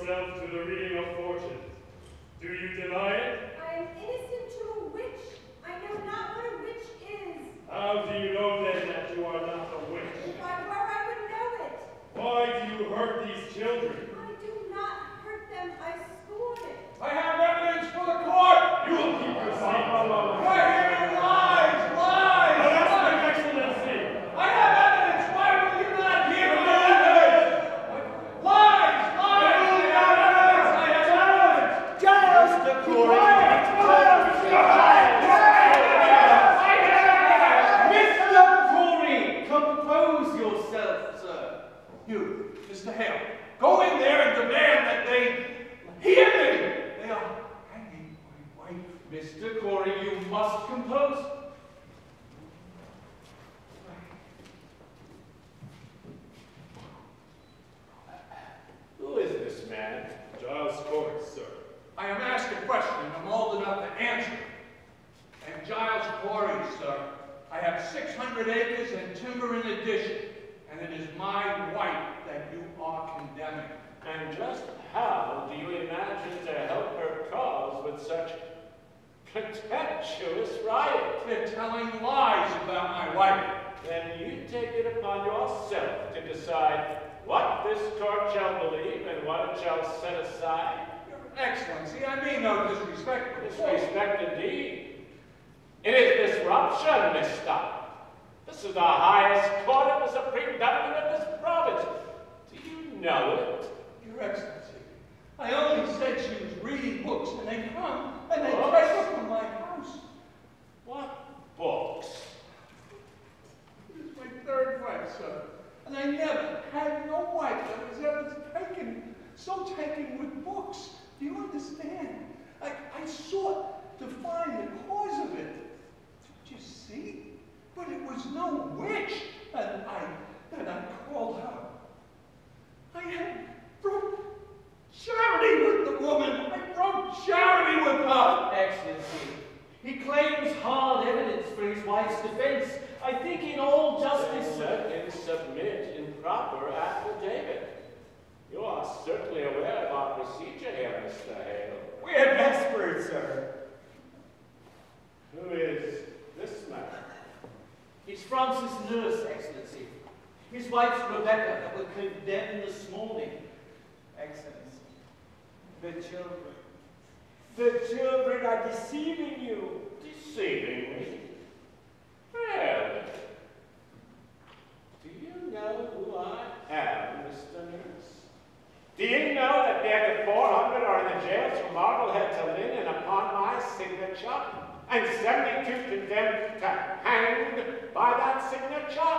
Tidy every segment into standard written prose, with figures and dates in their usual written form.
yourself to the reading of fortunes. Do you deny it? I am innocent to a witch. I know not what a witch is. How do you know then that you are not a witch? If I were, I would know it. Why do you hurt these children? I do not hurt them. I scorn it. I have evidence for the court! You will keep your seat. We're hearing lies! Lies! No, that's lies. my excellency. I have evidence! Why will you not hear my evidence? Lies! Lies! I have evidence! I have evidence! Giles! Mr. Corey, compose yourself, sir. You, Mr. Hale, go in there and demand that they hear me! They are hanging my wife. Mr. Corey, you must compose. Who is this man? Giles Corey, sir. I am asked a question and I'm old enough to answer. And Giles Corey, sir. I have 600 acres and timber in addition, and it is my wife that you are condemning. And just how do you imagine to help her cause with such contemptuous riot? They're telling lies about my wife. Then you take it upon yourself to decide what this court shall believe and what it shall set aside. Your Excellency, I mean no disrespect. Disrespect indeed. It is disruption, Miss Steiner. This is the highest court of the supreme government of this province. Do you know it? Your Excellency, I only said she was reading books, and they come and they Books? take her from my house. What books? It is my third wife, sir, and I never had no wife that was ever so taken with books. Do you understand? I sought to find the cause of it. Did you see? But it was no witch, and I called her. I had broke charity with the woman. I broke charity with her. Excellency, he claims hard evidence for his wife's defense. I think in all justice, Then let him submit in proper affidavit. You are certainly aware of our procedure here, Mr. Hale. we are desperate, sir. Who is this man? It's Francis' nurse, Excellency. His wife's Rebecca that were condemned this morning, Excellency. The children. The children are deceiving you. Deceiving me? Really? Do you know who I am, Mr. Nurse? Do you know that the 400 are in the jails from Marblehead to Lynn and upon my signature? And 72 condemned to hanged by that signature?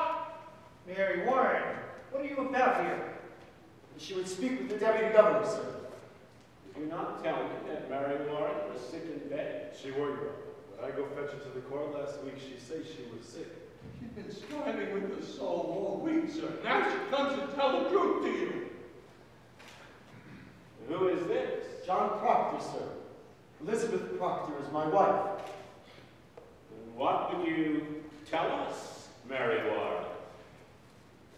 Mary Warren, what are you about here? She would speak with the deputy governor, sir. Did you not tell me that Mary Warren was sick in bed? She were, Your Honor. When I go fetch her to the court last week, she said she was sick. She's been striving with her soul all week, sir. Now she comes to tell the truth to you. Who is this? John Proctor, sir. Elizabeth Proctor is my wife. What would you tell us, Mary Warren?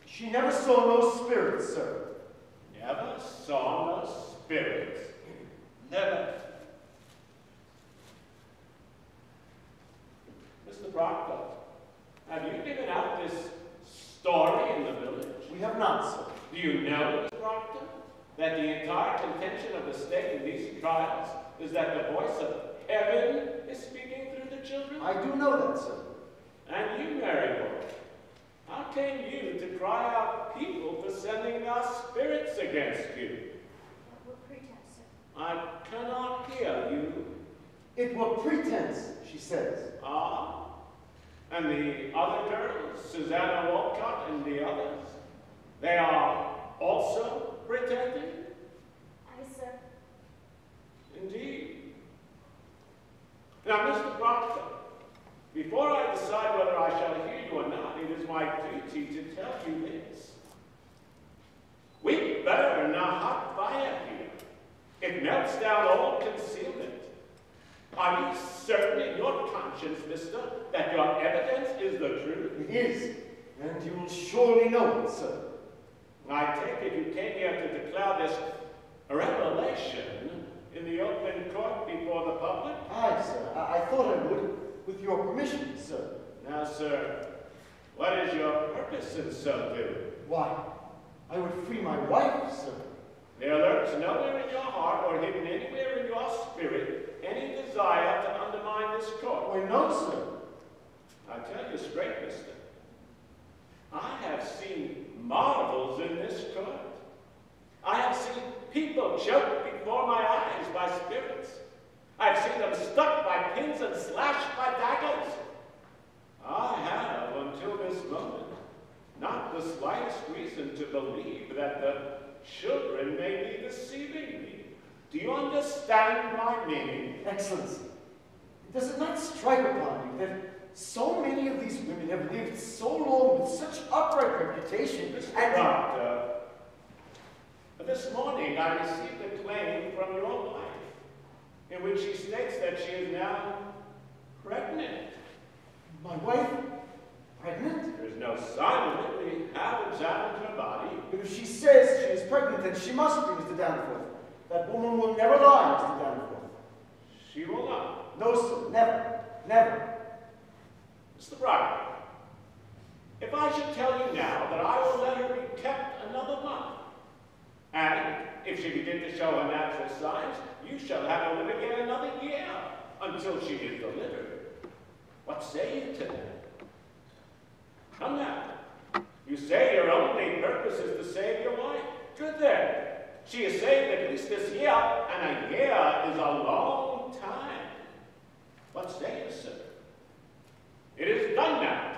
She never saw no spirits, sir. Never saw no spirits. Never. Mr. Proctor, have you given out this story in the village? We have not, sir. Do you know, Mr. Proctor, that the entire contention of the state in these trials is that the voice of heaven is speaking through the children? I do know that, sir. And you, Mary Warren, how came you to cry out people for sending their spirits against you? What pretense, sir? I cannot hear you. It were pretense, she says. Ah, and the other girls, Susanna Walcott and the others, they are also pretending? Aye, sir. Indeed. Now, Mr. Proctor, before I decide whether I shall hear you or not, it is my duty to tell you this. We burn a hot fire here. It melts down all concealment. Are you certain in your conscience, mister, that your evidence is the truth? It is, and you will surely know it, sir. I take it you came here to declare this A revelation in the open court before the public? Aye, sir. I thought I would, with your permission, sir. Now, sir, what is your purpose in so doing? Why, I would free my wife, sir. There lurks nowhere in your heart or hidden anywhere in your spirit any desire to undermine this court. Why, no, sir. I tell you straight, mister, I have seen marvels in this court. I have seen people choked before my eyes by spirits. I've seen them stuck by pins and slashed by daggers. I have, until this moment, not the slightest reason to believe that the children may be deceiving me. Do you understand my meaning? Excellency, does it not strike upon you that so many of these women have lived so long with such upright reputation and... Doctor, this morning I received a claim from your wife in which she states that she is now pregnant. My wife? Pregnant? There's no sign of it. We have examined her body. But if she says she is pregnant, then she must be, Mr. Danforth. That woman will never lie, Mr. Danforth. She will not. No, sir. Never. Never. Mr. Brown, if I should tell you now that I will let her be kept another month, and if she begin to show her natural signs, you shall have her live again another year until she is delivered, what say you to that? Come now. You say your only purpose is to save your wife. Good then. She is saved at least this year, and a year is a long time. What say you, sir? It is done now.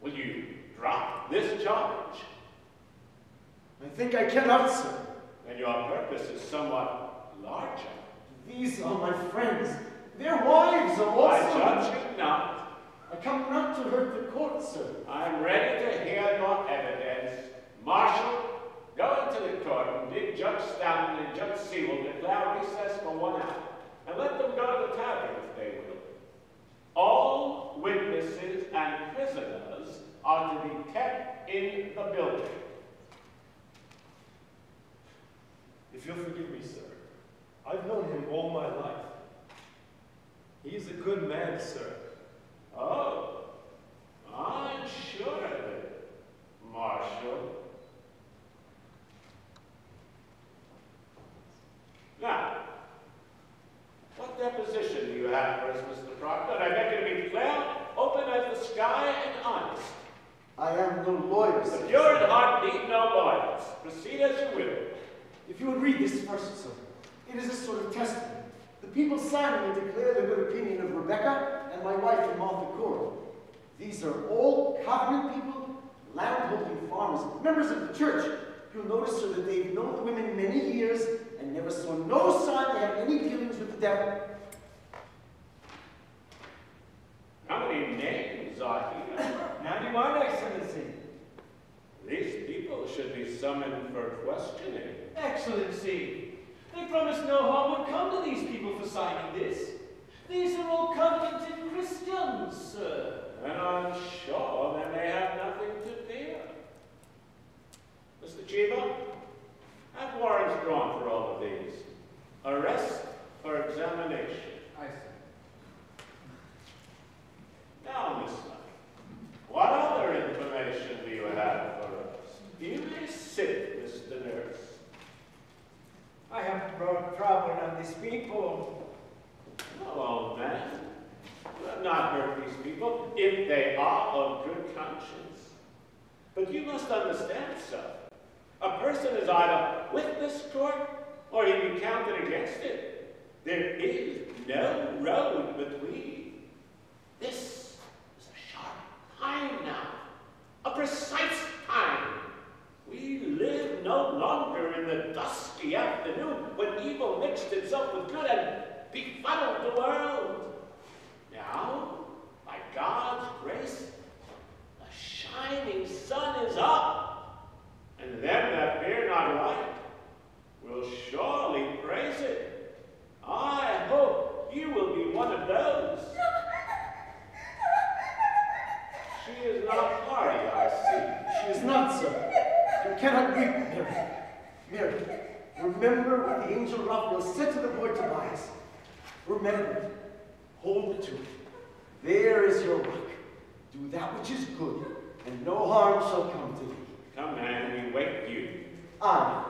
Will you drop this charge? I think I cannot, sir. And your purpose is somewhat larger. These are my friends. Their wives are also... I judge you not. I come not to hurt the court, sir. I'm ready to hear your evidence. Marshal, go into the court and bid Judge Steiner and Judge Sewell declare recess for 1 hour, and let them go to the tavern if they will. All witnesses and prisoners are to be kept in the building. If you'll forgive me, sir, I've known him all my life. He's a good man, sir. Oh, I'm sure of it, Marshal. Now, what deposition do you have for us, Mr. Proctor? I beg you to be clear, open as the sky, and honest. I am no lawyer, sir. The pure in heart need no lawyers. Proceed as you will. If you would read this first, sir. It is a sort of testament. The people signing it declare their good opinion of Rebecca and my wife and Martha Cora. These are all covenant people, landholding farmers, members of the church. You'll notice, sir, that they've known the women many years and never saw no sign they have any dealings with the devil. How many names are here? 91, Excellency. These people should be summoned for questioning. Excellency, they promised no harm would come to these people for signing this. These are all covenanted Christians, sir. And I'm sure they may have nothing to fear. Mr. Cheever, have warrants drawn for all of these. Arrest for examination. I see. Now, Miss Knight, what other information do you have for us? You may sit, Mr. Nurse. I have brought trouble on these people. No, old man. Let not hurt these people if they are of good conscience. But you must understand, sir. A person is either with this court or he be counted against it. There is no road between. This is a sharp time now, a precise time. We live no longer in the dusky afternoon when evil mixed itself with good and befuddled the world. Now, by God's grace, the shining sun is up, and them that fear not right will surely praise it. I hope you will be one of those. She is not party, I see. She is not, sir. You cannot weep, Mary. Mary, Remember what the angel Raphael said to the boy Tobias. Remember it. Hold to it. There is your rock. Do that which is good, and no harm shall come to thee. Come, man, we wait you. Amen.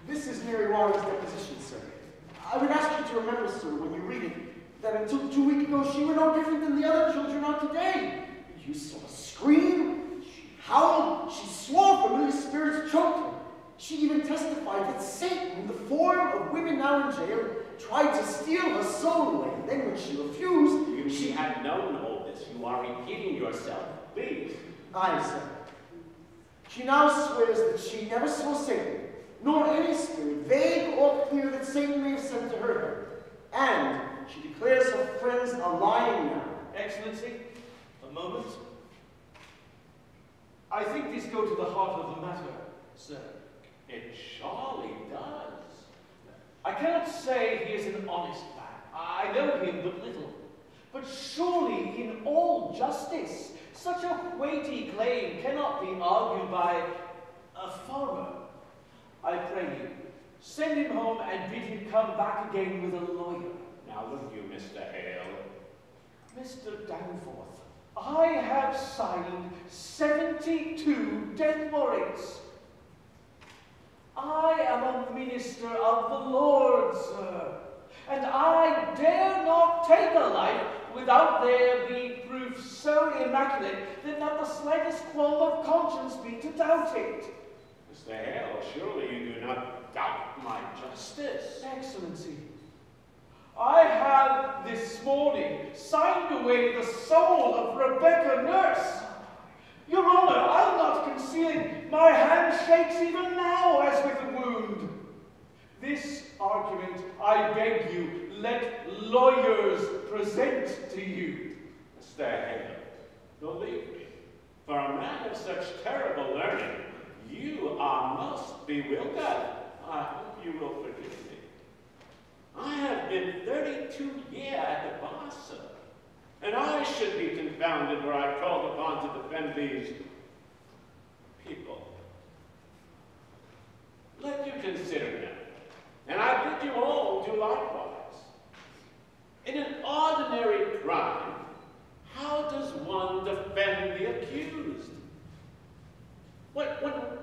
This is Mary Warren's deposition, sir. I would ask you to remember, sir, when you read it, that until 2 weeks ago she were no different than the other children are today. You saw her scream, she howled, she swore familiar spirits choked her. She even testified that Satan, in the form of women now in jail, tried to steal her soul away. And then when she refused, she had known all this. You are repeating yourself. Please. Aye, sir. She now swears that she never saw Satan, nor any spirit, vague or clear, that Satan may have sent to hurt her. And she declares her friends are lying now. Excellency, a moment. I think these go to the heart of the matter, sir. It surely does. I cannot say he is an honest man. I know him but little. But surely, in all justice, such a weighty claim cannot be argued by a foreigner. I pray you, send him home and bid him come back again with a lawyer. Now look you, Mr. Hale. Mr. Danforth, I have signed 72 death warrants. I am a minister of the Lord, sir, and I dare not take a life without there being proof so immaculate that not the slightest qualm of conscience be to doubt it. Mr. Hale, surely you do not doubt my justice. Excellency, I have this morning signed away the soul of Rebecca Nurse. Your Honor, I'm not concealing, my hand shakes even now as with a wound. This argument, I beg you, let lawyers present to you. Mr. Hale, believe me, for a man of such terrible learning, you are most bewildered. I hope you will forgive me. I have been 32 years at the bar, sir, and I should be confounded were I called upon to defend these people. Let you consider now, and I bid you all do likewise. In an ordinary crime, how does one defend the accused? One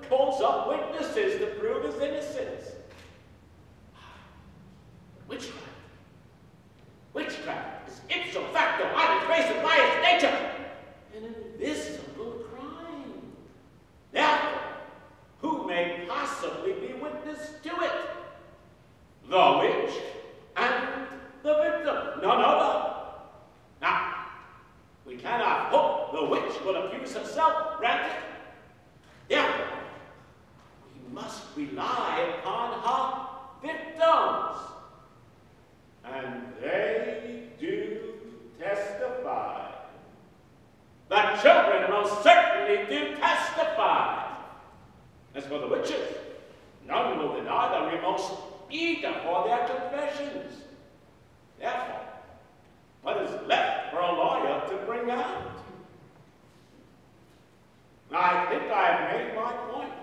calls up witnesses to prove his innocence. Witchcraft. Witchcraft is ipso facto on its face and by its nature an invisible crime. Therefore, who may possibly be witness to it? The witch and the victim, none other. Now, we cannot hope the witch will accuse herself, granted. Therefore, we must rely upon her victims. And they do testify. The children most certainly do testify. As for the witches, none will deny the remorse eager for their confessions. Therefore, what is left for a lawyer to bring out? I think I have made my point,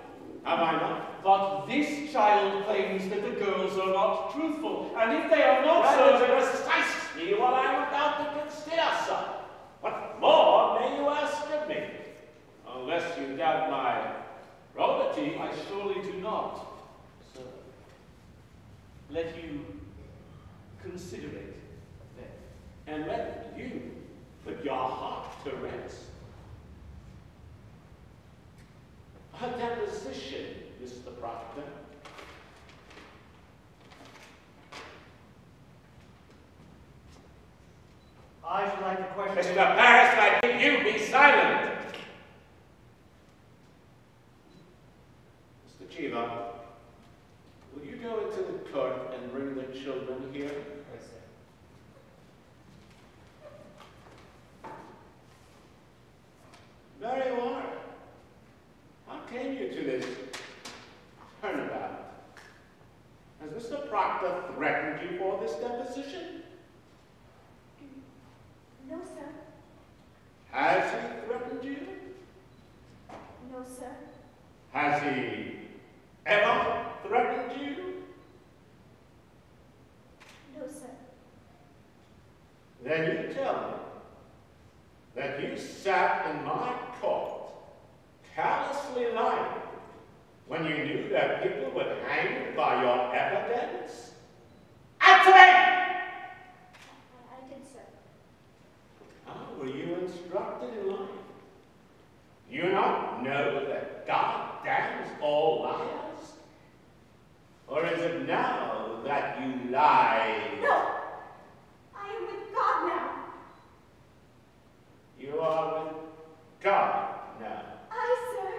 have I not? But this child claims that the girls are not truthful, and if they are not so... That is precisely what I am about to consider, sir. What more may you ask of me? Unless you doubt my probity. I surely do not, sir. Let you consider it, then. And let you put your heart to rest. A deposition, Mr. Proctor. I should like to question... Mr. Paris, I bid you be silent. Mr. Chiva, will you go into the court and bring the children here? Yes, sir. Very well. How came you to this turnabout? Has Mr. Proctor threatened you for this deposition? No, sir. sat in my court, callously lying, when you knew that people would hang by your evidence? Answer me! I did, sir. How were you instructed in life? Do you not know that God damns all liars? Or is it now that you lie? No! I am with God now. You are with God now. Aye, sir.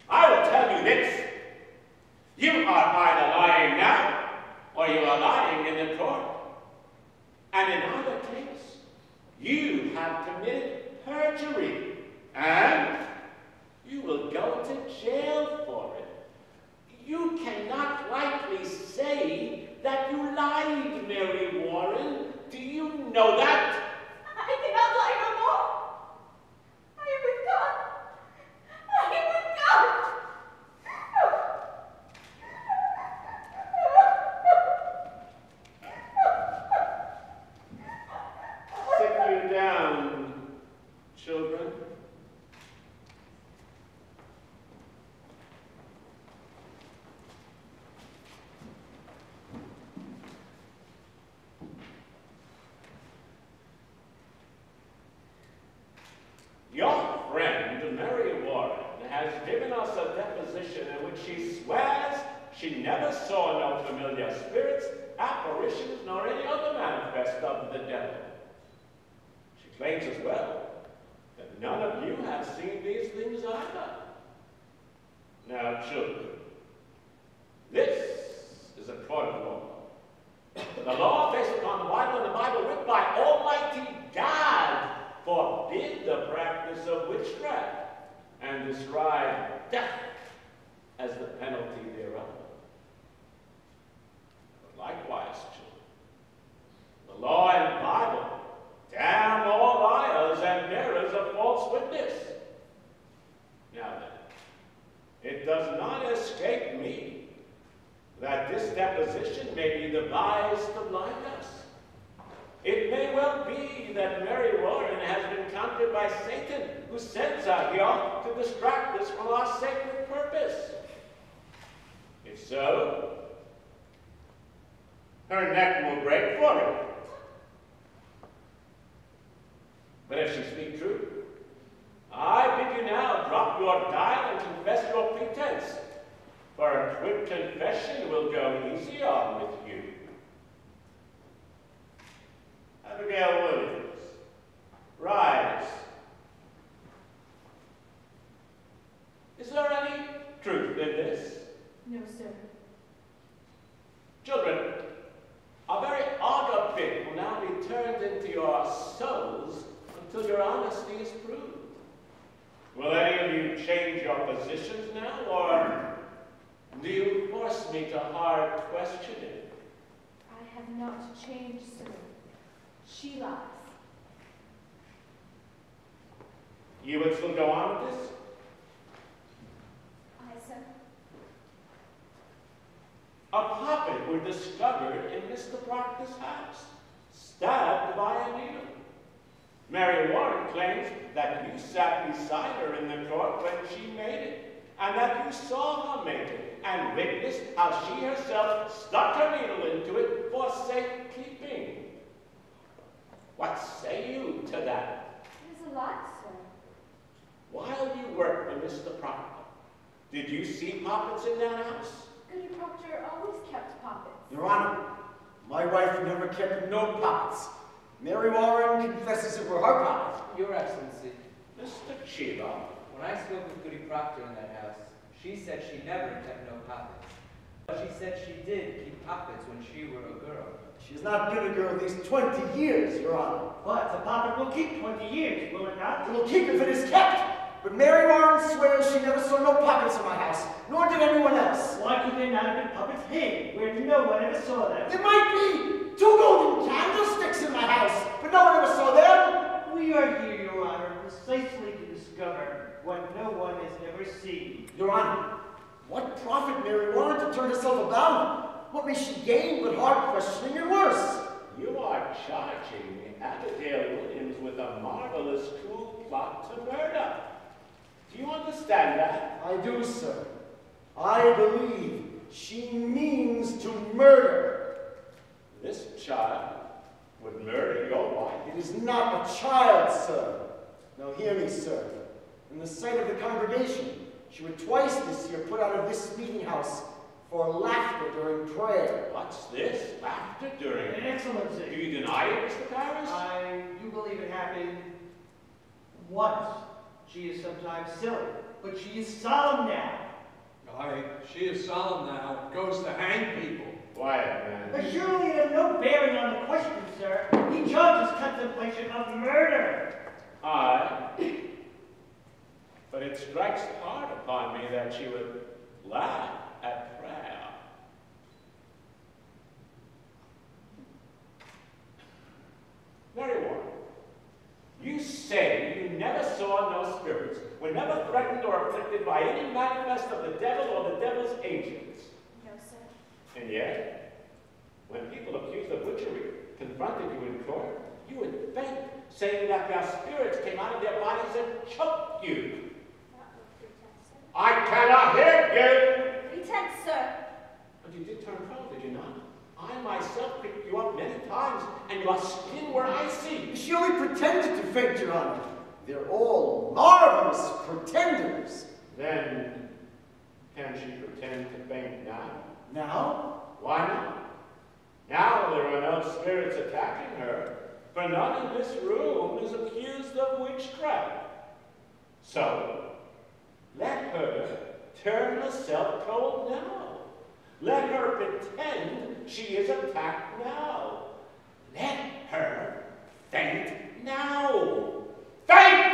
I will tell you this. You are either lying now, or you are lying in the court. And in either case, you have committed perjury, and you will go to jail for it. You cannot rightly say that you lied, Mary Warren. Do you know that? I cannot lie no more. I am with God. I am with God. Sit you down, children. Your friend, Mary Warren, has given us a deposition in which she swears she never saw no familiar spirits, apparitions, nor any other manifest of the devil. She claims as well that none of you have seen these things either. Now, children, this is a court of law. The law based upon the Bible, and the Bible written by Almighty God forbid the practice of witchcraft and describe death as the penalty thereof. But likewise, children, the law and Bible damn all liars and bearers of false witness. Now then, it does not escape me that this deposition may be devised to blind us. It may well be that Mary Warren has been conquered by Satan, who sends her here to distract us from our sacred purpose. If so, her neck will break for it. But if she speak true, I bid you now drop your guile and confess your pretense, for a quick confession will go easy on with you. Abigail Williams, rise. Is there any truth in this? No, sir. Children, a very agape will now be turned into your souls until your honesty is proved. Will any of you change your positions now, or do you force me to hard questioning? I have not changed, sir. She lies. You would still go on with this? Aye, sir. A puppet were discovered in Mr. Proctor's house, stabbed by a needle. Mary Warren claims that you sat beside her in the court when she made it, and that you saw her make it, and witnessed how she herself stuck her needle into it for safekeeping. What say you to that? It is a lie, sir. While you worked for Mr. Proctor, did you see puppets in that house? Goody Proctor always kept puppets. Your Honor, my wife never kept no pockets. Mary Warren confesses it were her pocket. Your Excellency, Mr. Chiba, when I spoke with Goody Proctor in that house, she said she never kept no pockets. But she said she did keep pockets when she were a girl. She has not been a girl these 20 years, Your Honor. But the poppet will keep 20 years, will it not? It will keep if it is kept. But Mary Warren swears she never saw no pockets in my house, nor did anyone else. Why could there not have been puppets hid, where no one ever saw them? There might be 2 golden candlesticks in my house, but no one ever saw them. We are here, Your Honor, precisely to discover what no one has ever seen. Your Honor, what profit Mary Warren to turn herself about? What may she gain but hard questioning and worse? You are charging Abigail Williams with a marvelous coup plot to murder. Do you understand that? I do, sir. I believe she means to murder. This child would murder your wife? It is not a child, sir. Now hear me, sir. In the sight of the congregation, she would twice this year put out of this meeting house for laughter during prayer. What's this? Laughter during? Excellency. Do you deny it, Mr. Parrish? I do believe it happened once. She is sometimes silly, but she is solemn now. Aye, she is solemn now. Goes to hang people. Quiet, man. But surely it has no bearing on the question, sir. He judges contemplation of murder. Aye. But it strikes hard upon me that she would laugh at prayer. Very well. You say you never saw no spirits, were never threatened or afflicted by any manifest of the devil or the devil's agents. No, sir. And yet, when people accused of witchery confronted you in court, you would faint, saying that their spirits came out of their bodies and choked you. That was pretense, sir. I cannot hear you! Pretense, sir. But you did turn pale, did you not? I myself picked you up many times, and your skin were icy. She only pretended to faint, Your Honor. They're all marvelous pretenders. Then, can she pretend to faint now? Now? Why not? Now there are no spirits attacking her, for none in this room is accused of witchcraft. So, let her turn herself cold now. Let her pretend she is attacked now. Let her faint now. Faint!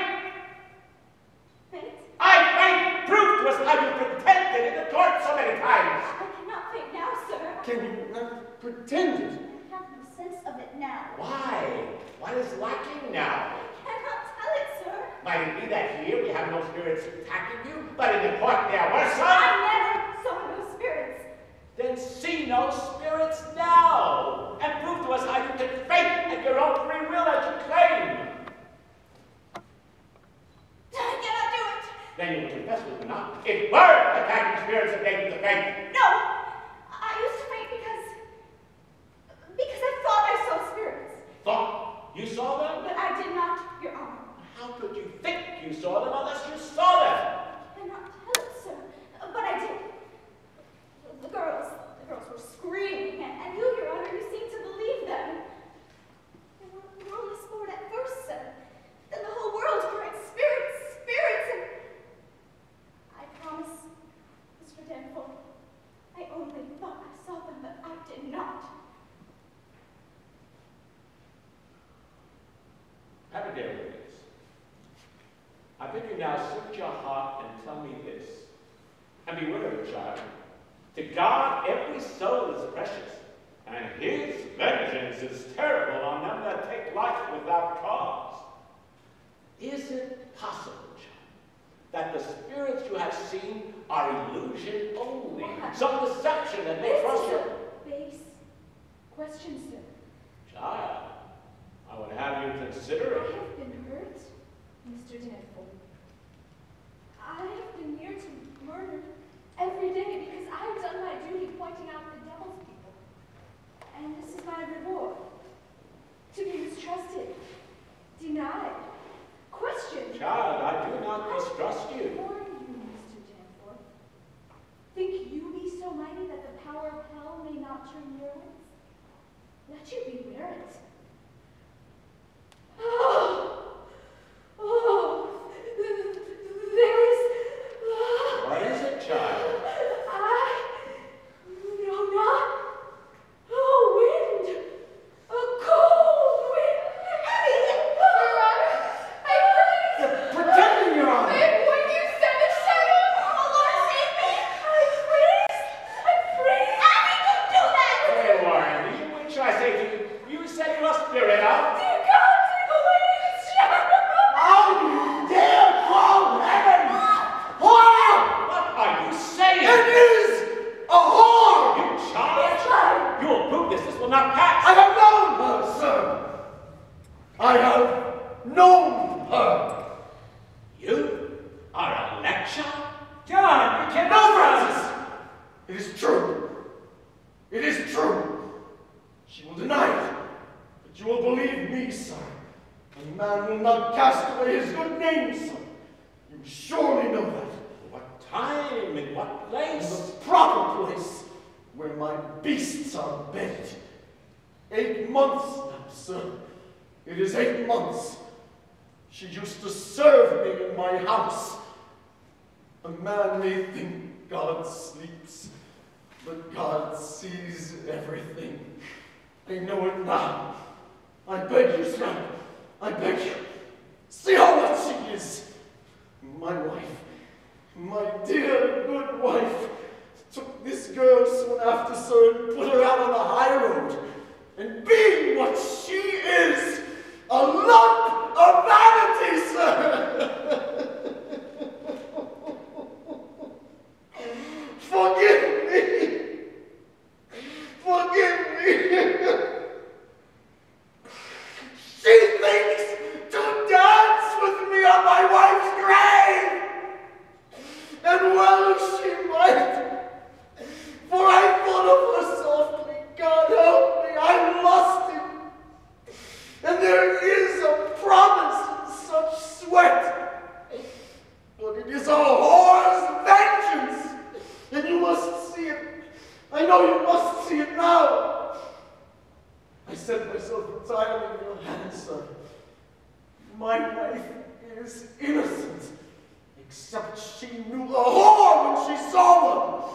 Faint? I faint! Prove to us how you pretended in the court so many times. I cannot faint now, sir. Can you not pretend it? I have no sense of it now. Why? What is lacking now? I cannot tell it, sir. Might it be that here we have no spirits attacking you, but in the court there were some? I never saw no spirits. Then see no spirits now, and prove to us how you can faint at your own free will as you claim. I cannot do it. Then you will confess with me not. It were attacking spirits that made you to faint. No. I used to faint because I thought I saw spirits. Thought you saw them? But I did not, Your Honor. How could you think you saw them unless you saw them? I cannot tell it, sir. But I did. The girls were screaming, and you, Your Honor, you seemed to believe them. They were only sport at first, sir. Then the whole world cried, spirits, spirits, and I promise, Mr. Danforth, I only thought I saw them, but I did not. Abigail Williams, I bid you now search your heart and tell me this. And beware of the child. To God, every soul is precious, and his vengeance is terrible on them that take life without cause. Is it possible, child, that the spirits you have seen are illusion only, What? some deception that may trust you? Base question, sir. Child, I would have you consider I it. have been hurt, Mr. Danforth. I have been near to murder every day because I have done my duty pointing out the devil's people. And this is my reward. To be mistrusted, denied, questioned. Child, I do not mistrust I you. warn you, Mr. Danforth. Think you be so mighty that the power of hell may not turn your ways? Let you beware it. There is... What is it, child? No, not a wind. A cold wind. Your Honor, I freeze. You're pretending, Your Honor. When you said the shadow, oh Lord, save me. I freeze. Abby, don't do that. Hey, Warren, you which I say to you, not passed. I have known her, sir. I have known her. You are a lecturer? John, you No, cannot. Francis! It is true. It is true. She will deny it. But you will believe me, sir. A man will not cast away his good name, sir. You surely know that. What time and what In place? the proper place where my beasts are bedded. 8 months now, sir. It is 8 months. She used to serve me in my house. A man may think God sleeps, but God sees everything. I know it now. I beg you, sir. I beg you. See how what she is. My wife, my dear good wife, took this girl soon after, sir, and put her out on the high road. And being what she is, a lump of vanity, sir. Forgive me. Forgive me. She thinks to dance with me on my wife's grave. And well she might. For I thought of her softly. God help me, I lost it. And there is a promise in such sweat. But it is a whore's vengeance. And you must see it. I know you must see it now. I set myself entirely in your hands, sir. My wife is innocent, except she knew the whore when she saw one.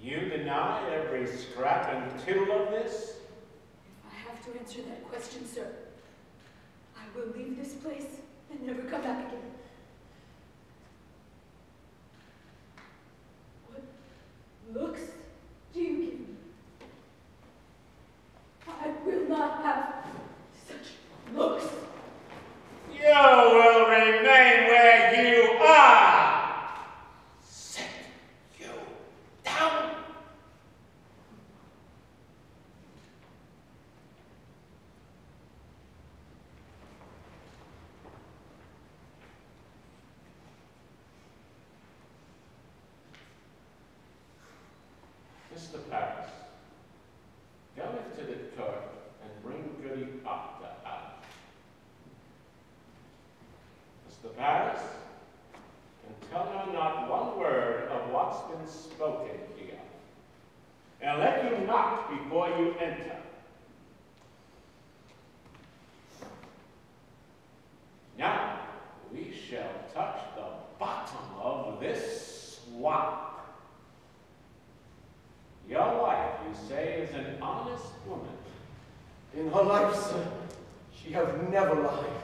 You deny every scrap and tittle of this? If I have to answer that question, sir, I will leave this place and never come back again. What looks do you give me? I will not have such looks. You will remain where you are. Sit you down. Mr. Paris, go into the court and bring Goody Proctor out. Mr. Paris, and tell her not one word of what's been spoken here. And let you knock before you enter. Now, we shall touch the bottom of this swamp. Your wife, you say, is an honest woman. In her life, sir, she have never lied.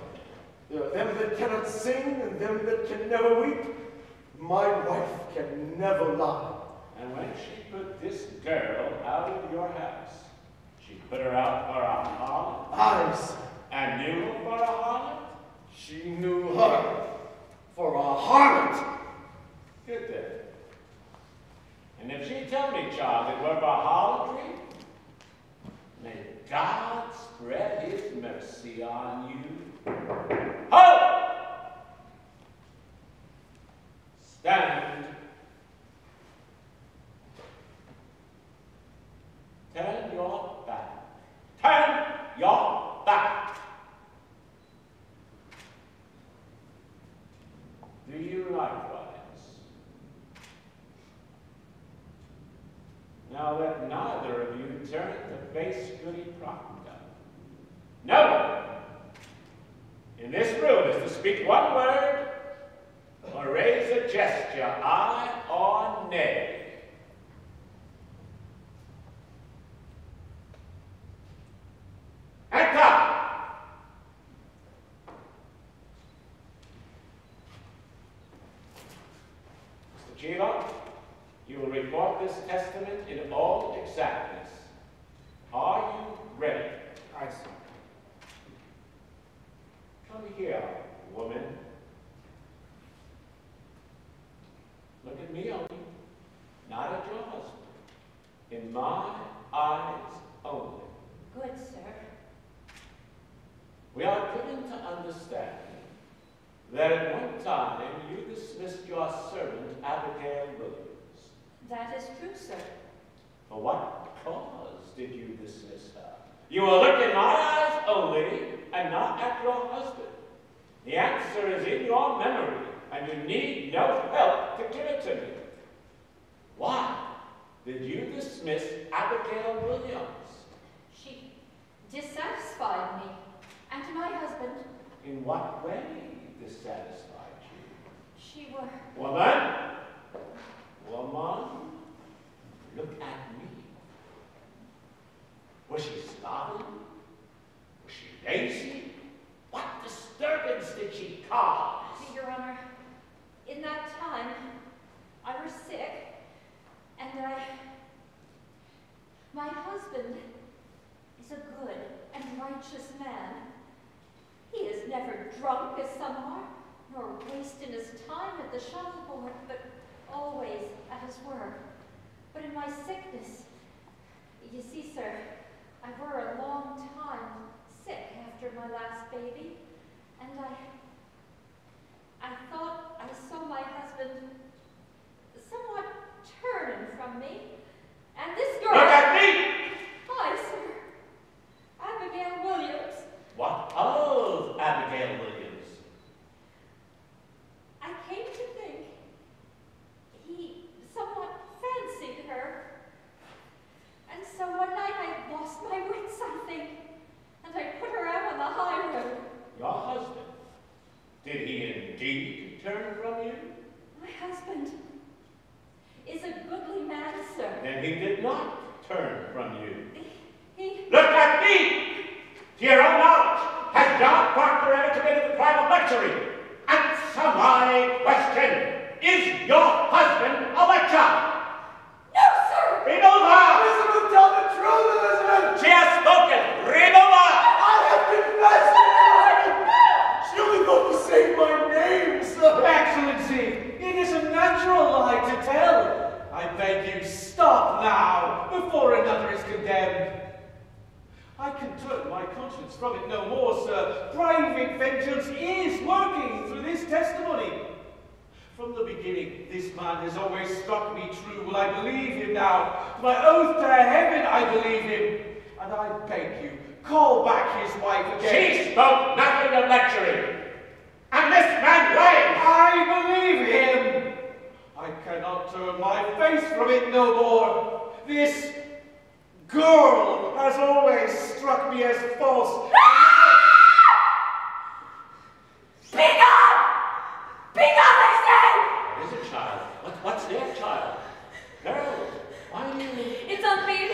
There are them that cannot sing and them that can never weep. My wife can never lie. And when she put this girl out of your house, she put her out for a harlot? Aye, sir. And knew her for a harlot? She knew her for a harlot. Good then. And if she tell me, child, it were for harlotry, may God spread his mercy on you. Ho! Stand. Turn your back. Turn your back. Do you likewise? Now let neither of you turn to face Goody Proctor. No one in this room is to speak one word or raise a gesture, aye or nay. Enter! Mr. Chiva, you will report this testament in all exactness. Are you ready? I see. Come here, woman. Look at me only, not at your husband. In my eyes only. We are given to understand that at one time you dismissed your servant, Abigail Williams. That is true, sir. For what cause did you dismiss her? You will look in my eyes only, and not at your husband. The answer is in your memory, and you need no help to give it to me. Why did you dismiss Abigail Williams? She dissatisfied me and my husband. In what way dissatisfied you? She were... Woman, look at me. Was she sloppy? Was she lazy? What disturbance did she cause? Your Honor, in that time, I was sick, and my husband is a good and righteous man. He is never drunk as some are, nor wasting his time at the shuffleboard, but always at his work. But in my sickness, you see, sir, I were a long time sick after my last baby, and I thought I saw my husband somewhat turning from me, and this girl... Look at me! Hi, sir. Abigail Williams. What of Abigail Williams? I came to think he somewhat fancied her, and so one night I lost my wits, I think, and I put her out on the high road. Your husband? Did he indeed turn from you? My husband is a goodly man, sir. Then he did not turn from you. He... Look at me! To your own knowledge, has John Proctor ever committed the crime of lechery? Answer my question. Is your husband a lecher? No, sir! Remove her! Elizabeth, tell the truth, Elizabeth! She has spoken! Remove her! I have confessed, Elizabeth! She only thought to save my name, sir! Excellency, it is a natural lie to tell. I beg you, stop now, before another is condemned. I can turn my conscience from it no more, sir. Private vengeance is working through this testimony. From the beginning, this man has always struck me true. Will I believe him now? To my oath to heaven, I believe him. And I beg you, call back his wife again. She spoke nothing of lechery. And this man lies! I believe him. I cannot turn my face from it no more. This girl has always struck me as false. Speak up! Speak up, I say! What is it, child? What's their child? Girls, why do you... It's unfair,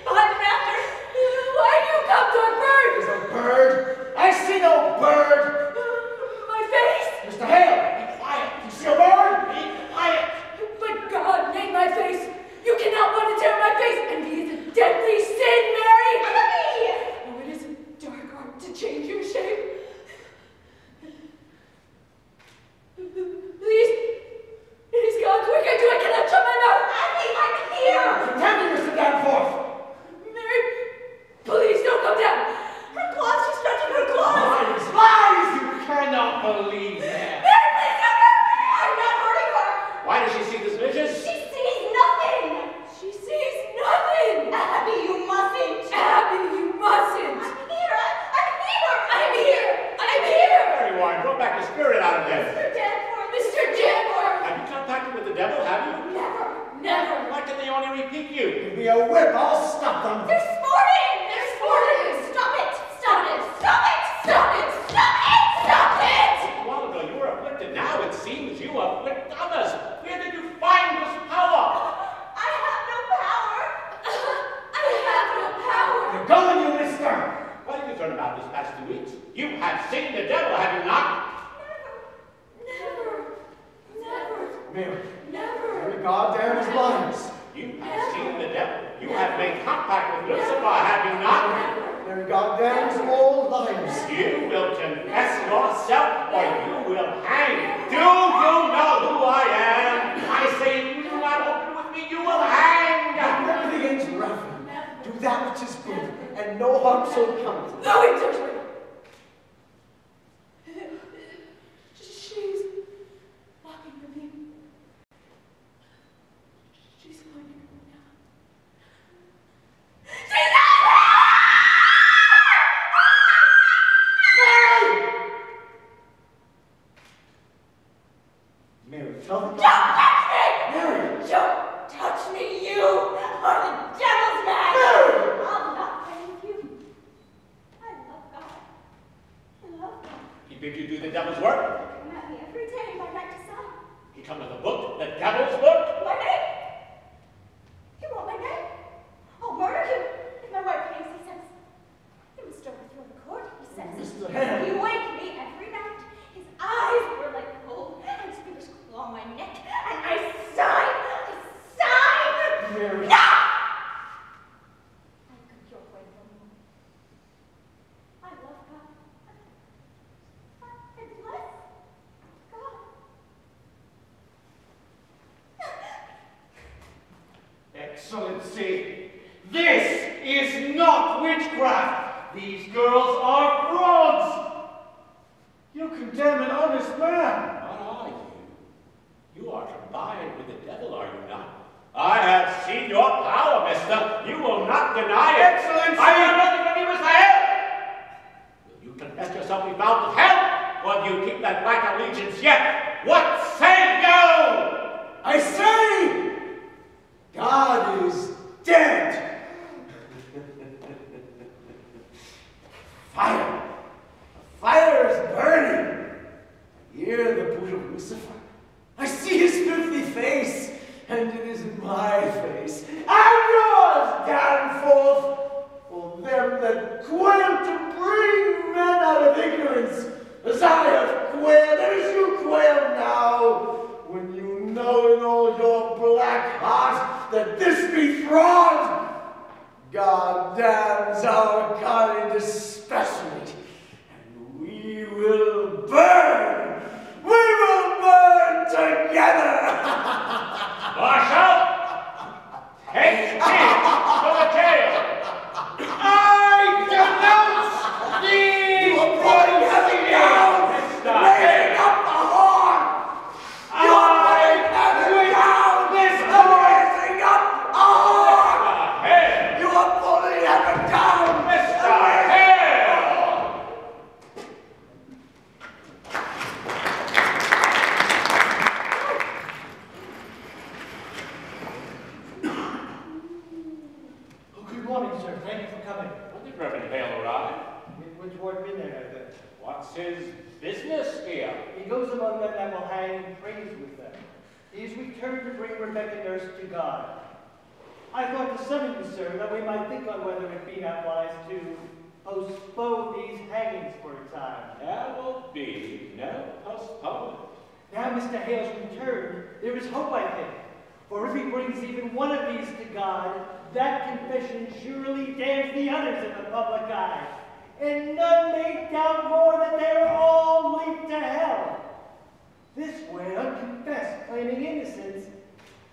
but I'm after. Why do you come to a bird? There's a bird? I see no bird! My face? Mr. Hale, be quiet. You see a bird? Be quiet. But God made my face. You cannot want to tear my face, and he is a deadly sin, Mary! Oh, it is a dark art to change your shape. Please, God, quick, I cannot shut my mouth. I'm here! Pretending, Mr. Danforth! Mary, please don't come down. Her claws, she's stretching her claws. Lies! You cannot believe that. Mary, please don't hurt me. I'm not hurting her. Why does she see this vision? She sees nothing. She sees nothing. Abby, you mustn't. Abby, you mustn't. I'm here. I'm here. I'm here. Very Warren, throw back the spirit out of them. Mr. Danforth. Mr. Danforth. Have you contacted with the devil, have you? Never. Why can they only repeat you? Give me a whip, I'll stop them. They're sporting. Stop it. Stop it. Stop it. Stop it. Stop it. Stop it. A while ago you were afflicted. Now it seems you afflict others. Where did you find this power? I have no power. I have no power. You're going, you mister! What have you learned about this past 2 weeks? You have seen the devil, have you not? Mary, Never. Mary, God damn his lies. You have seen the devil. You have made compact with Lucifer, have you not? Mary, God damn his old liars. You will confess yourself or you will hang. Do you know who I am? I say if you do not open with me, you will hang. Remember the ends, Raphael. Do that which is good, and no harm shall come to you. No, it doesn't. bid you do the devil's work? They come at me every day, my night to sun. He come with a book, the devil's book? My name? You want my name? I'll murder you. If my wife pays, he says. You must overthrow the court, he says. Mr. Hale. He wake me every night. His eyes were like coal, and his fingers claw my neck, and I sigh. Mary. No! I could your way from you. I love God. I bless God. Excellency, this is not witchcraft. These girls are frauds. You condemn an honest man. What are you? You are combined with the devil, are you not? I have seen your power, mister. You will not deny it. Excellency! I have nothing from you, Mr. Hale. Will you confess yourself be bound with hell? Or do you keep that black allegiance yet? What say you? I say, God is dead. Fire. Fire is burning. Hear the boot of Lucifer. I see his filthy face, and it is my face. And yours, Danforth, for them that quail to bring men out of ignorance, as I have quailed, and as you quail now, when you know in all your black heart that this be fraud. God damns our kind especially, and we will burn. We will burn together. Marshal, take me to the jail. I denounce these You are pulling heaven down, raising up the horn. You are pulling heaven down, raising up a horn. You are pulling heaven down, Mr. Hale! Oh, good morning, sir. Thank you for coming. When did Reverend Hale arrive? It was toward midnight, I think. What's his business here? He goes among them that will hang and praise with them. He is returned to bring Rebecca Nurse to God. I thought to summon you, sir, that we might think on whether it be not wise to postpone these hangings for a time. There will be no postponement. Now Mr. Hale's returned, there is hope, I think. For if he brings even one of these to God, that confession surely damns the others in the public eye. And none may doubt more that they are all leaped to hell. This way, unconfessed, claiming innocence,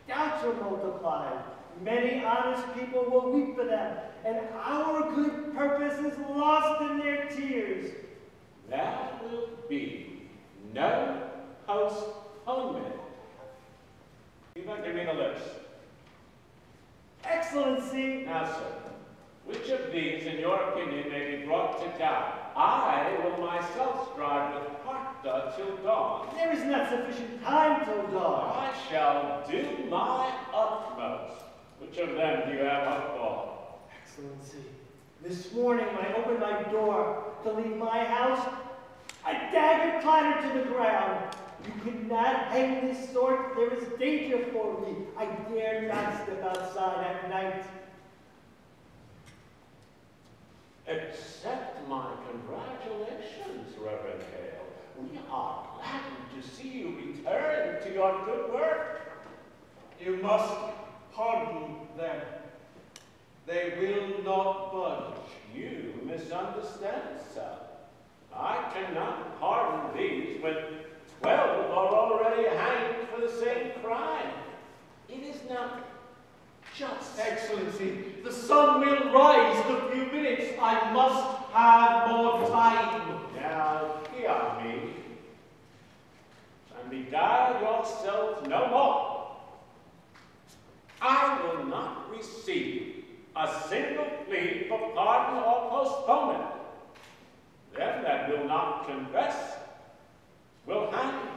doubts are multiplied. Many honest people will weep for them, and our good purpose is lost in their tears. There will be no postponement. You'd like to read a list. Excellency, Now, sir, which of these, in your opinion, may be brought to God? I will myself strive with Parta till dawn. there is not sufficient time till dawn. I shall do my utmost. Which of them do you have up for? Excellency, this morning when I opened my door to leave my house, a dagger clattered to the ground. You could not hang this sword. There is danger for me. I dare not step outside at night. Accept my congratulations, Reverend Hale. We are glad to see you return to your good work. You must pardon them. They will not budge. You misunderstand, sir. I cannot pardon these when 12 are already hanged for the same crime. It is not just. Excellency, the sun will rise in a few minutes. I must have more time. Now, hear me, and beguile yourselves no more. I will not receive a single plea for pardon or postponement. Them that will not confess will hang.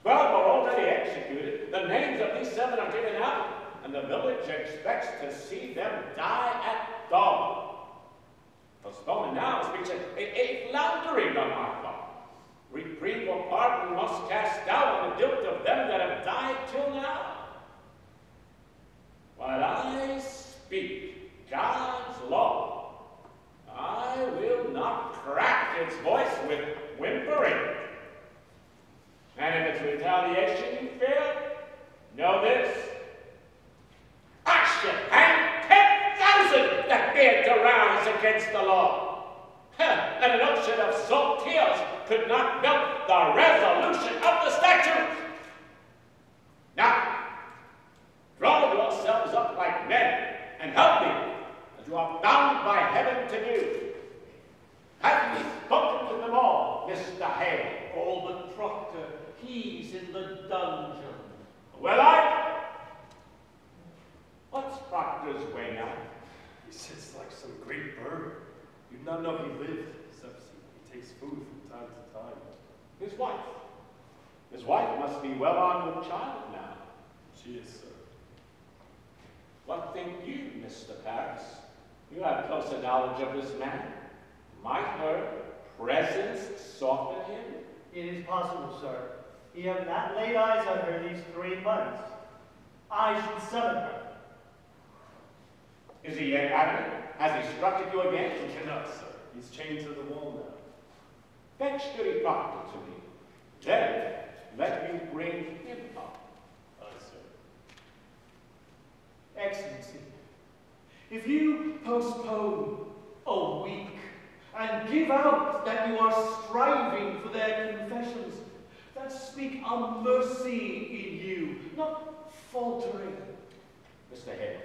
12 are already executed. The names of these 7 are given out, and the village expects to see them die at dawn. Postponement now speaks a floundering on my part. Reprieve or pardon must cast down the guilt of them that have died till now. While I speak God's law, I will not crack its voice with whimpering. And if it's retaliation you fear, know this: I should hang 10,000 that dared to rise against the law. And an ocean of salt tears could not melt the resolution of the statute. Now, draw yourselves up like men and help me, as you are bound by heaven to do. Have you spoken to them all, Mr. Hale? All but Proctor. He's in the dungeon. Well, what's Proctor's way now? He sits like some great bird. You'd not know he lived, except he takes food from time to time. His wife. His wife must be well on with child now. She is, sir. What think you, Mr. Paris? You have closer knowledge of this man. Might her presence soften him? It is possible, sir. You have not laid eyes on her these 3 months. I should summon her. Is he yet adamant? Has he struck at you again? He cannot, sir. He's chained to the wall now. Fetch Goody Proctor to me. Then let me bring him up. Aye, sir. Excellency, if you postpone a week and give out that you are striving for their confessions, that speak a mercy in you, not faltering. Mr. Hale,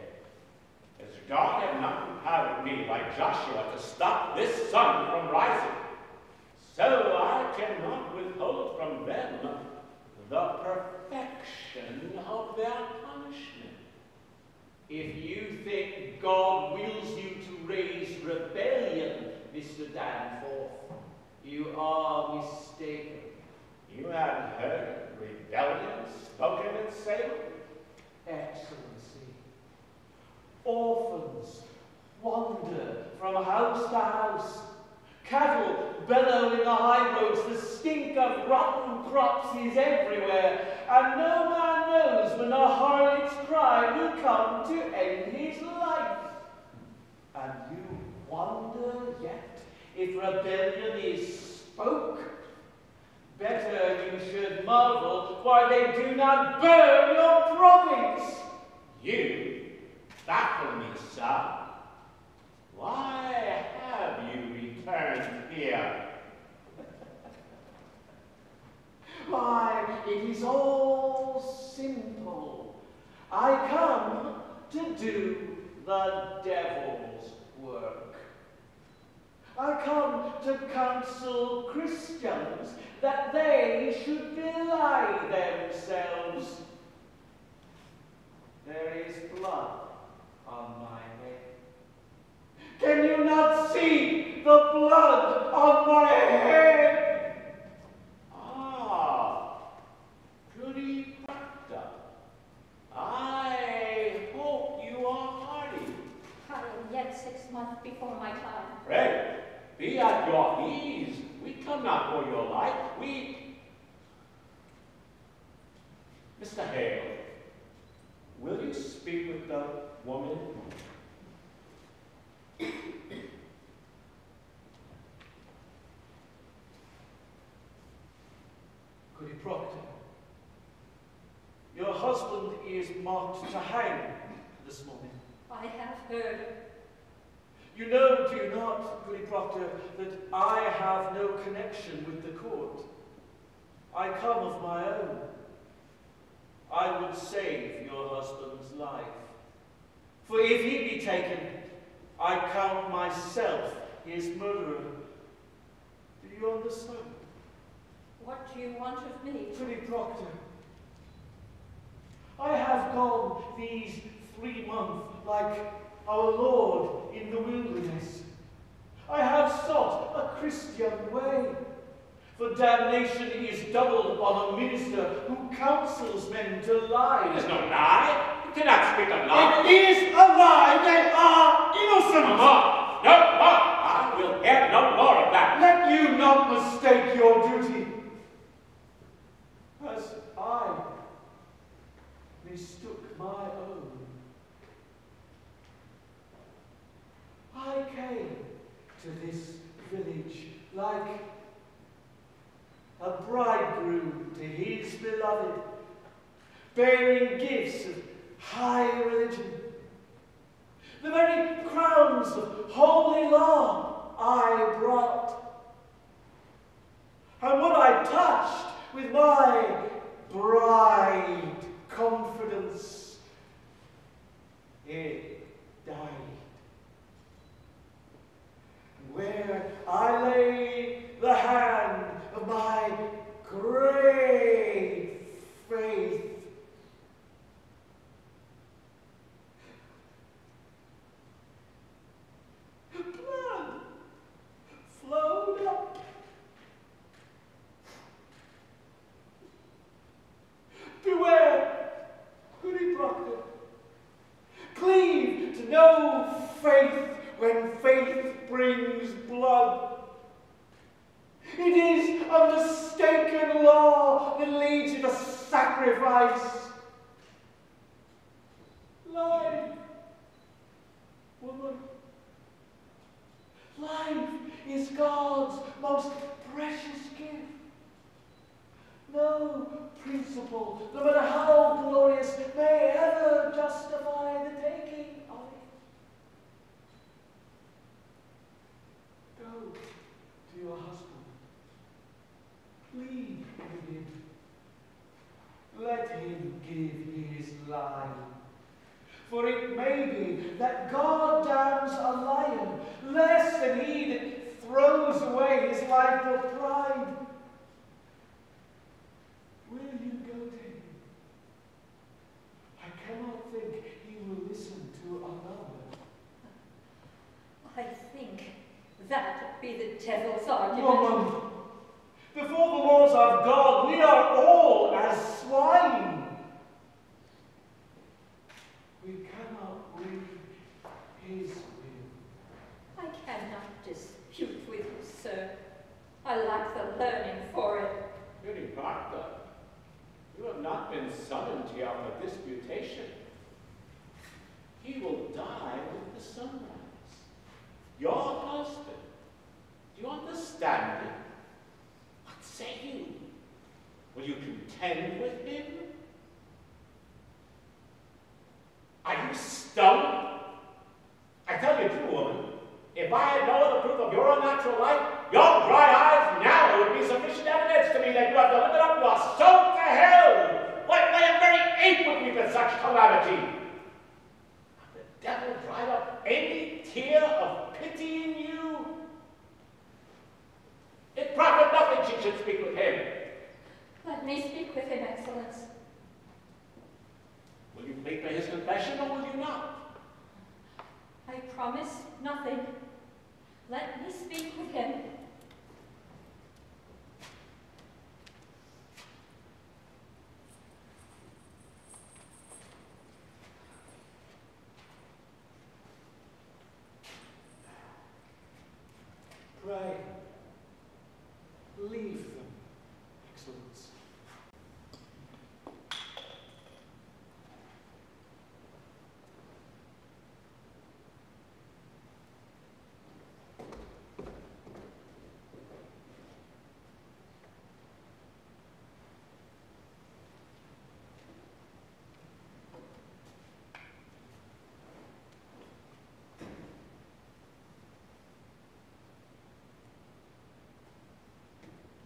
as God have not empowered me like Joshua to stop this sun from rising, so I cannot withhold from them the perfection of their punishment. If you think God wills you to raise rebellion, Mr. Danforth, you are mistaken. You have heard rebellion spoken in Salem? Excellency, orphans wander from house to house. Cattle bellow in the high roads. The stink of rotten crops is everywhere. And no man knows when a harlot's cry will come to end his life. And you wonder yet if rebellion is spoke? Better you should marvel why they do not burn your province. You baffle me, sir. Why have you returned here? Why, it is all simple. I come to do the devil's work. I come to counsel Christians that they should belie themselves. There is blood on my head. Can you not see the blood on my head? Ah, Goody Proctor. I hope you are hardy. I am yet 6 months before my time. Pray, be at your ease. We come not for your life. Mr. Hale, will you speak with the woman? Goody Proctor, your husband is marked to hang this morning. I have heard. You know, do you not, Goody Proctor, that I have no connection with the court? I come of my own. I would save your husband's life. For if he be taken, I count myself his murderer. Do you understand? What do you want of me? Goody Proctor, I have gone these 3 months like our Lord in the wilderness. I have sought a Christian way. For damnation is doubled on a minister who counsels men to lie. It is no lie. You cannot speak of lie. It is a lie. They are innocent. No, I will hear no more of that. Let you not mistake your duty. to this village like a bridegroom to his beloved, bearing gifts of high religion. The very crowns of holy law I brought. And what I touched with my bride confidence, it died. Where I lay the hand of my great faith, blood flowed up. Beware, goody Proctor. Cleave to no faith when faith brings blood. It is a mistaken law that leads you to sacrifice. Life, woman. Life is God's most precious gift. No principle, no matter how glorious, may ever justify the taking of it. Go to your husband. Plead with him. Let him give his life. For it may be that God damns a lion less than he that throws away his life for pride. Will you go to him? I cannot think he will listen to another. I think that be the devil's argument. Woman, before the laws of God, we are all as swine. We cannot read his will. I cannot dispute with you, sir. I lack the learning for it. Goody Proctor, you have not been summoned here for disputation. He will die with the sunrise. Your husband. Do you understand it? What say you? Will you contend with him? Are you stoned? I tell you true, woman, if I had no other proof of your unnatural life, your dry eyes now would be sufficient evidence to me that you have delivered up your soul to hell. Why, a very ape would be for such calamity. The devil dried up any tear of pity in you. It profit nothing she should speak with him. Let me speak with him, Excellence. Will you plead for his confession or will you not? I promise nothing. Let me speak with him. Pray, leave them, Excellence.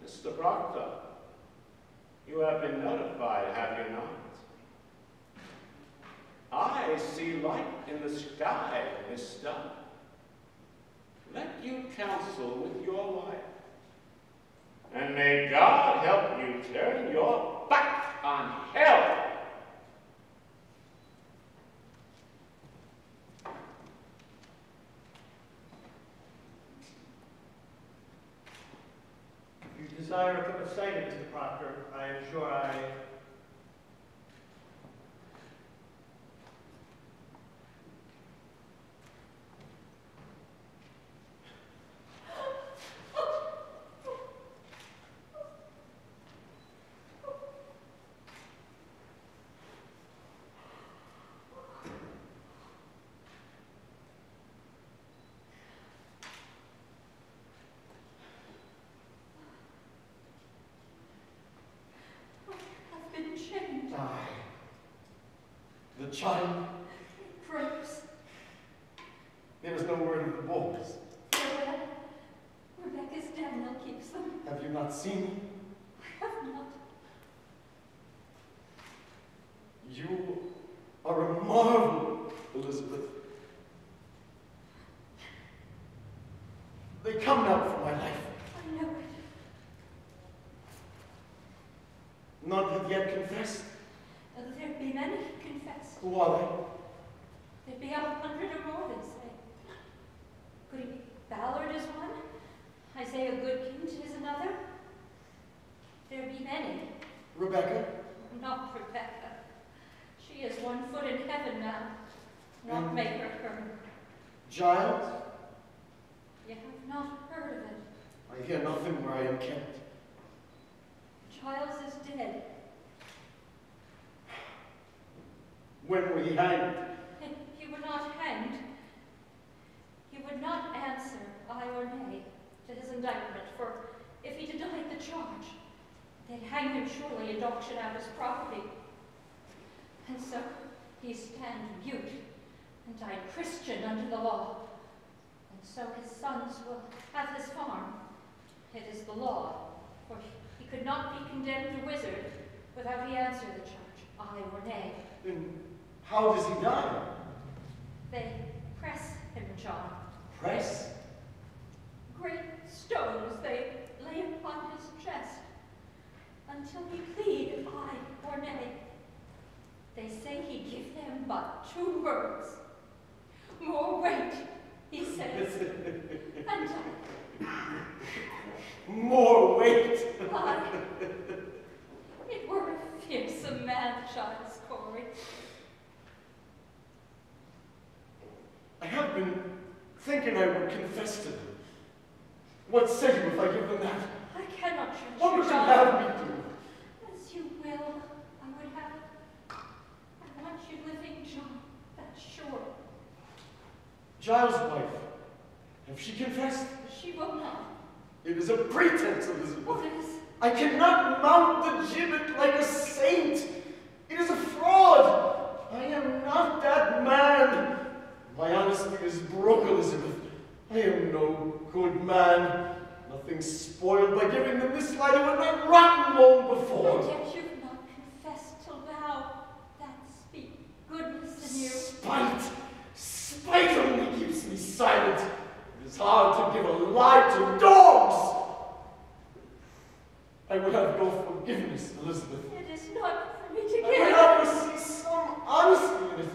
Mr. Proctor, you have been notified, have you not? I see light in the sky, mister. Let you counsel with your life. And may God help you turn your back on hell. If you desire a cup of cider, Mr. Proctor, I am sure I... child. Perhaps. There is no word of the boys. Rebecca's Daniel keeps them. Have you not seen them? I have not. You are a marvel, Elizabeth. They come now for my life. I know it. None have yet confessed. There'd be many confess. Who are they? There'd be 100 or more, they'd say. Goody Ballard is one. Isaiah Goodkind is another. There'd be many. Rebecca? Not Rebecca. She is 1 foot in heaven now. Not make her. Giles? You have not heard of it. I hear nothing where I am kept. Giles is dead. When were he hanged? He would not hanged. He would not answer aye or nay to his indictment, for if he denied the charge, they'd hang him surely and auction out his property. And so he stand mute and died Christian under the law. And so his sons will have his farm. It is the law, for he could not be condemned a wizard without he answer the charge, aye or nay. Then how does he die? They press him, John. Press? Great stones they lay upon his chest until he plead aye or nay. They say he give them but 2 words. More weight, he says, and more weight. aye. It were a fearsome man, Giles Corey. I have been thinking I would confess to them. What say you if I give them that? I cannot judge What you, would you John. have me do? As you will, I would have it. I want you living, John, that's sure. Giles' wife, have she confessed? She will not. It is a pretense, Elizabeth. What is? I cannot mount the gibbet like a saint. It is a fraud. I am not that man. My honesty is broke, Elizabeth. I am no good man. Nothing spoiled by giving them this light. I would not rotten long before. And yet you've not confessed till now. That speak goodness in you. Spite only keeps me silent. It is hard to give a lie to dogs. I would have no forgiveness, Elizabeth. It is not for me to I would give. have to see some honesty in it.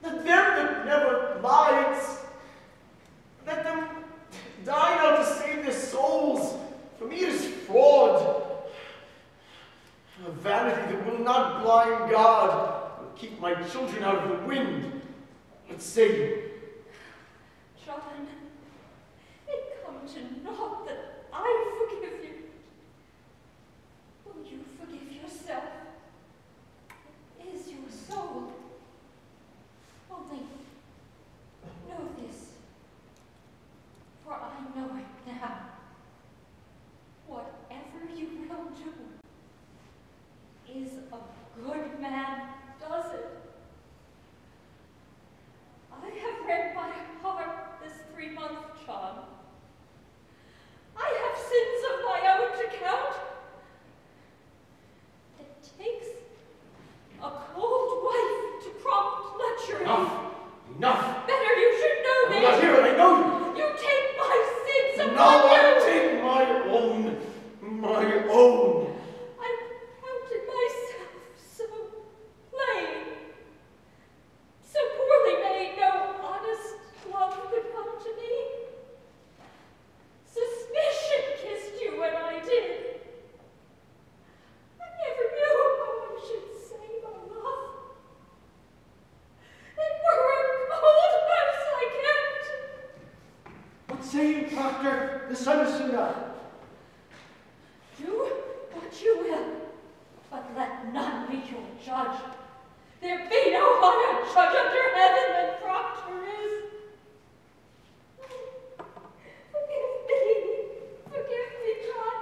That them that never lies, let them die now to save their souls. For me it is fraud. A vanity that will not blind God, will keep my children out of the wind. What say you? John, it come to naught that I forgive you. Will you forgive yourself? It is your soul. Only know this, for I know it now. Whatever you will do, is a good man does it. I have read my heart this 3-month, John. I have sins of my own to count. It takes a cold wife to prompt lechery. Enough! Better you should know I'm this. not here and I know you! You take my sins upon No, you. I take my own. My own. I counted myself so plain, so poorly made, no honest love could come to me. Suspicion kissed you when I did. I never knew how I should say my love. It were a cold house I kept. What say you, Proctor? The sun is soon up. Do what you will, but let none be your judge. There be no higher judge under heaven than Proctor is. Forgive me, John.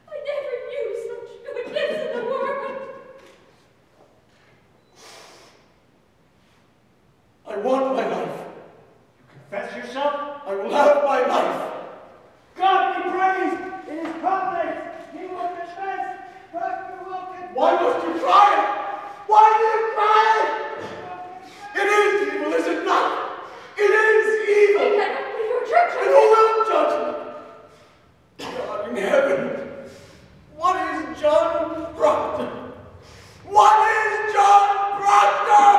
I never knew such goodness in the world. crying? Why are you crying? It is evil, is it not? It is evil. We cannot leave your church. And who will judge me? God in heaven, what is John Proctor? What is John Proctor?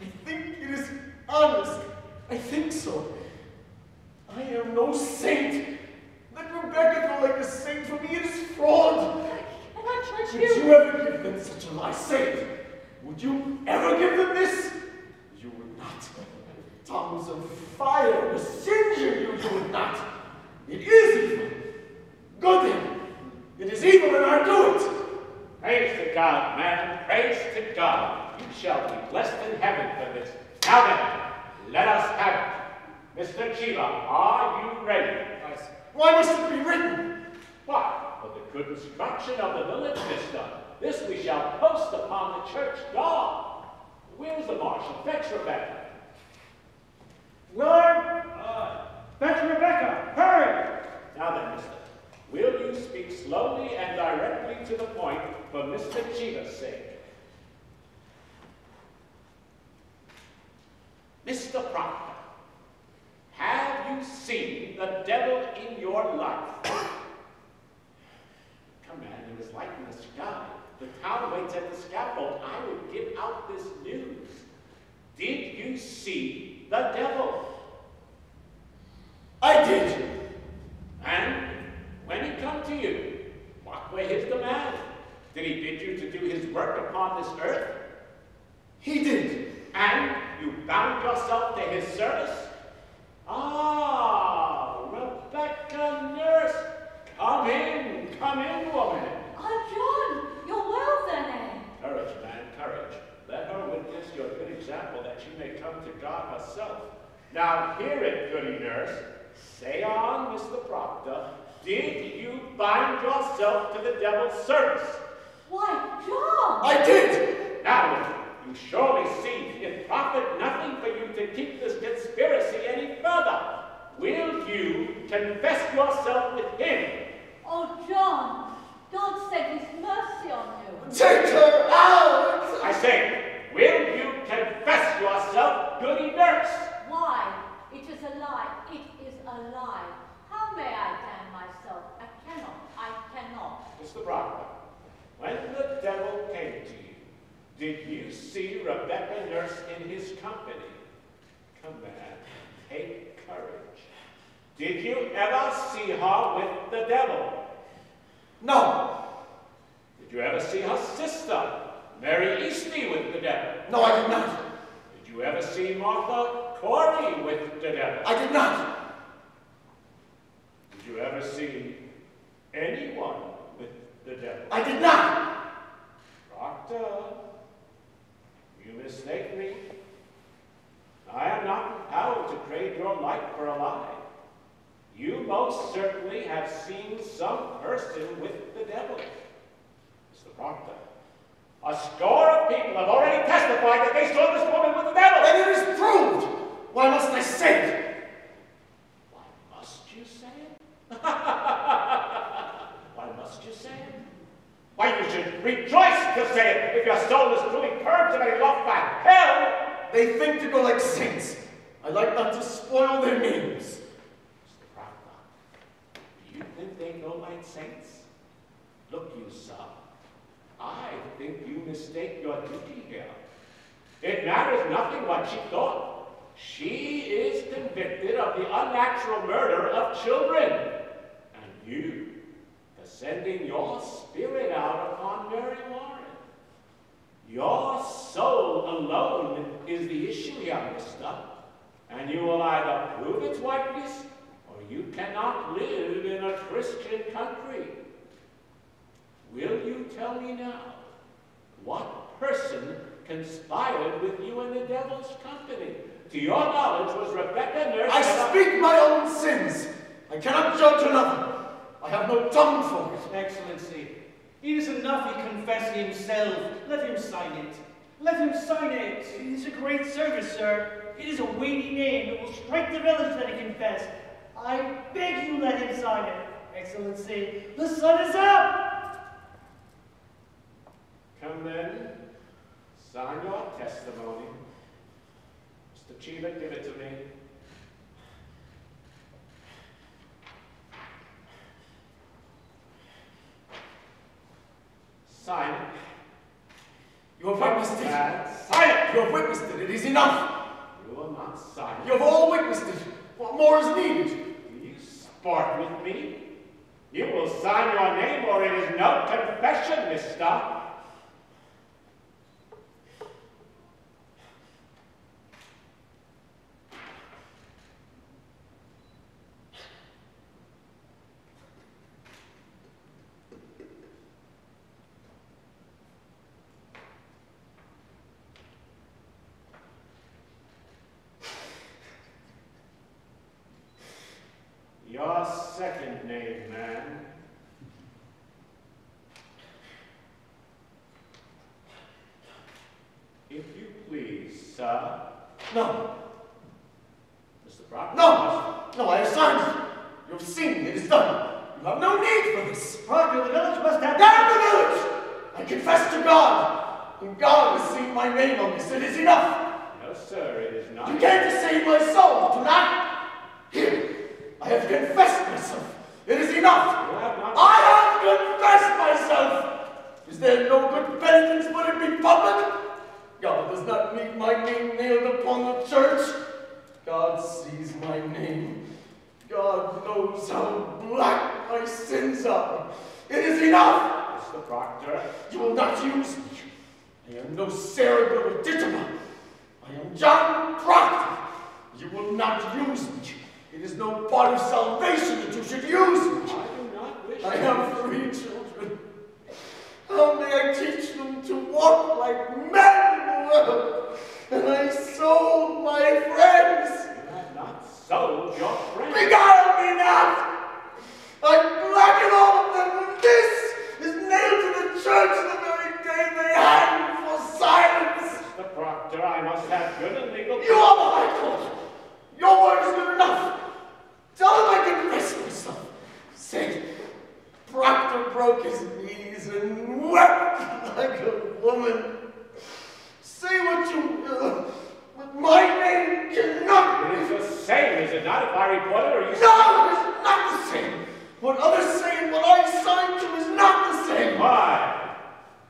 I think it is honest. I think so. I am no saint. Let Rebecca go like a saint. For me, it is fraud. I cannot judge Would you. you ever give them such a lie? Say it. Would you ever give them this? You would not. Tongues of fire will singe you. You would not. It is evil. Good then. It is evil and I do it. Praise to God, man. Praise to God. You shall be blessed in heaven for this. Now then, let us have it. Mr. Chiva, are you ready? Why must it be written? Why? For the good instruction of the village system. This we shall post upon the church door. Where's the marshal? Fetch Rebecca. Lord, fetch Rebecca, hurry! Now then, mister, will you speak slowly and directly to the point for Mr. Chiva's sake? Mr. Proctor, have you seen the devil in your life? Command, it was like in the sky. The town waits at the scaffold. I would give out this news. Did you see the devil? I did. And when he come to you, what were his demands? Did he bid you to do his work upon this earth? He did. And you bound yourself to his service? Ah, Rebecca Nurse, come in, woman. John, you're well then, eh? Courage, man, courage. Let her witness your good example that she may come to God herself. Now hear it, goody nurse. Say on, Mr. Proctor, did you bind yourself to the devil's service? Why, John! I did. Now, you surely see it profit nothing for you to keep this conspiracy any further. Will you confess yourself with him? Oh, John, God set his mercy on you. Take her out. I say, will you confess yourself, goody nurse? Why? It is a lie. It is a lie. How may I damn myself? I cannot. Mr. Proctor, when the devil came to you, did you see Rebecca Nurse in his company? Command, take courage. Did you ever see her with the devil? No. Did you ever see her sister, Mary Easty, with the devil? No, I did not. Did you ever see Martha Corey with the devil? I did not. Did you ever see anyone with the devil? I did not. Proctor, you mistake me. I am not empowered to trade your life for a lie. You most certainly have seen some person with the devil. Mr. Proctor, a score of people have already testified that they saw this woman with the devil. And it is proved. Why must I say it? Why must you say it? Why must you say it? Why, you should rejoice to say it if your soul is truly purged of any love for hell. They think to go like saints. I like not to spoil their names. Mr. Proctor, do you think they go like saints? Look, you son, I think you mistake your duty here. It matters nothing what she thought. She is convicted of the unnatural murder of children. And you, for sending your spirit out upon Mary Warren. Your soul alone is the issue here, mister. And you will either prove its whiteness, or you cannot live in a Christian country. Will you tell me now, what person conspired with you in the devil's company? To your knowledge, was Rebecca Nurse... I speak my own sins. I cannot judge another. I have no tongue for it. Excellency, it is enough he confess himself. Let him sign it. Let him sign it. It is a great service, sir. It is a weighty name. It will strike the village that he confessed. I beg you let him sign it. Excellency, the sun is up! Come then, sign your testimony. Mr. Cheever, give it to me. Sign it. You have witnessed it. Sign it! You have witnessed it. It is enough. You will not sign it. You have all witnessed it. What more is needed? Will you sport with me? You will sign your name or it is no confession, mister. Your second name, man. If you please, sir. No. Mr. Proctor. No! No, I have signed it. You have seen it is done. You have no need for this. Proctor, the village must have... Damn the village! I confess to God. And God has seen my name on this. It is enough. No, sir, it is not. You came to save my soul, tonight. Here, I have confessed myself. It is enough. You have not. I have confessed myself. Is there no good penitence but it be public? God does not need my name nailed upon the church. God sees my name. God knows how black my sins are. It is enough. Mr. Proctor. You will not use me. I am no Sarah Dittama. I am John Proctor. You will not use me. It is no part of salvation that you should use me. I do not wish. I have 3 children. How may I teach them to walk like men in the world? And I sold my friends. You have not sold your friend. Beguile me not! I blacken all of them when this is nailed to the church the very day they hang for silence. Mr. Proctor, I must have good and legal. You are the High Court. Your word is good enough. Tell them I confess myself. Say, Proctor broke his knees and wept like a woman. Say what you will, but my name cannot It is the same, is it not, if I report it or you... No, it is not the same. What others say and what I signed to is not the same. Why?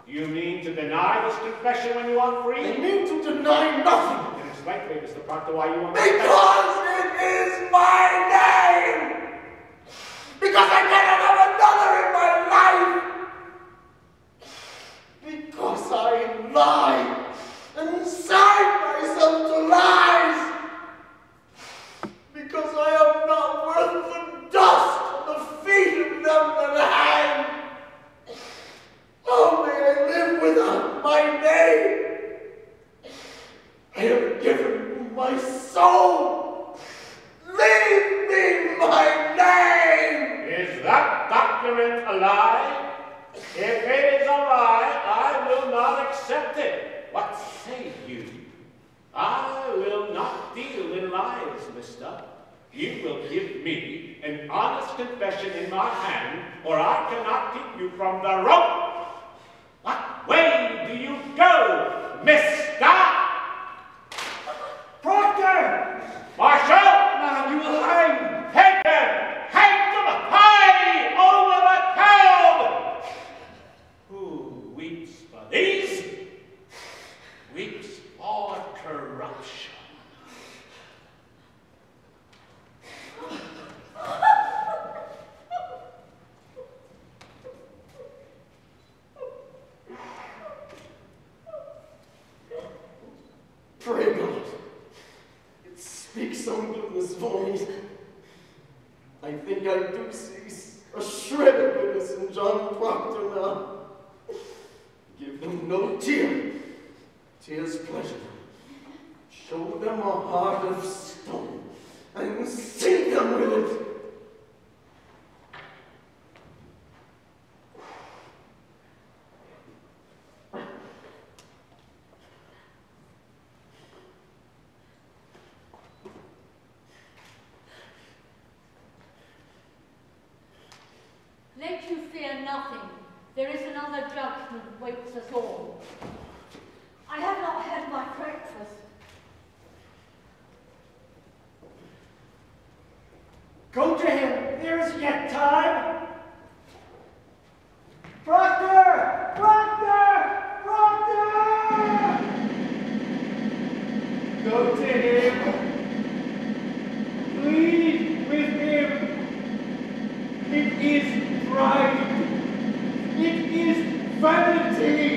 Do you mean to deny this confession when you are free? I mean to deny nothing. Then explain to me, Mr. Proctor, why you want Because it is my name! Because I cannot have another in my life! Because I lie and sign myself to lies! Because I am not worth the dust on the feet of them that hang! Oh, may I live without my name! I have given you my soul! Leave me my name! Is that document a lie? If it is a lie, I will not accept it. What say you? I will not deal in lies, mister. You will give me an honest confession in my hand, or I cannot keep you from the rope. What way do you go, mister? Proctor! Marshal! Man, you will hang! Hang them! Hang them high over the town! Who weeps for these? Weeps for corruption. Pray God, it speaks some goodness for me. I think I do see a shred of goodness in John Proctor now. Give them no tear. Tear's pleasure. Show them a heart of stone and sink them with it. Let you fear nothing, There is another judgment waits us all. I have not had my breakfast. Go to him. There is yet time. Proctor! Proctor! Proctor! Go to him. Plead with him. It is pride. It is vanity.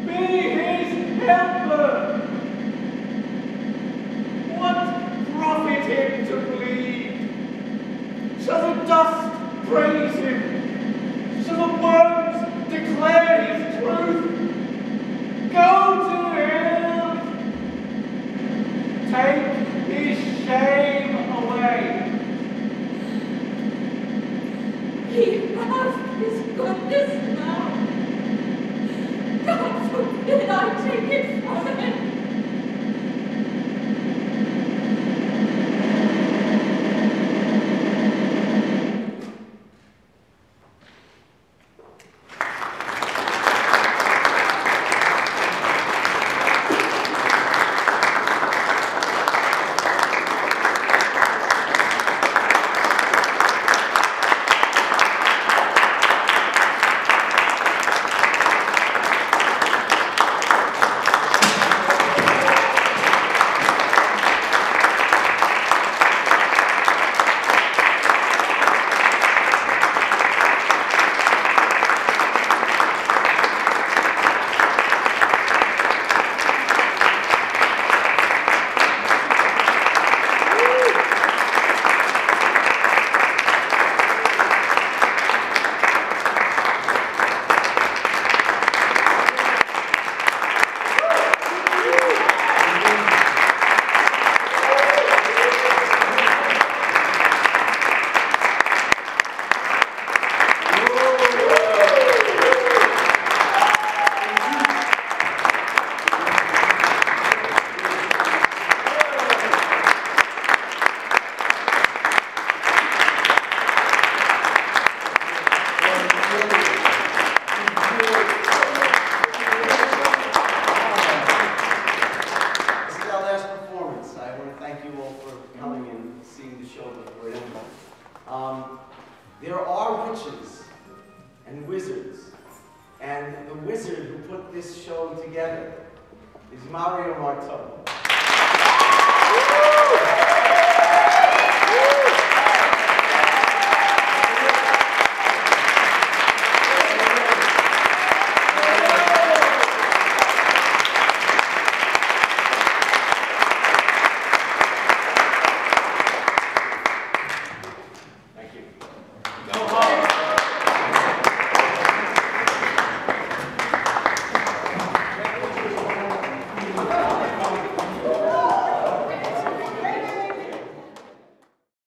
Be his helper. What profit him to bleed? Shall the dust praise him? Shall the worms declare his truth? Go to him. Take his shame away. He has his goodness now. God forbid I take it from him. There are witches and wizards, and the wizard who put this show together is Mario Martone.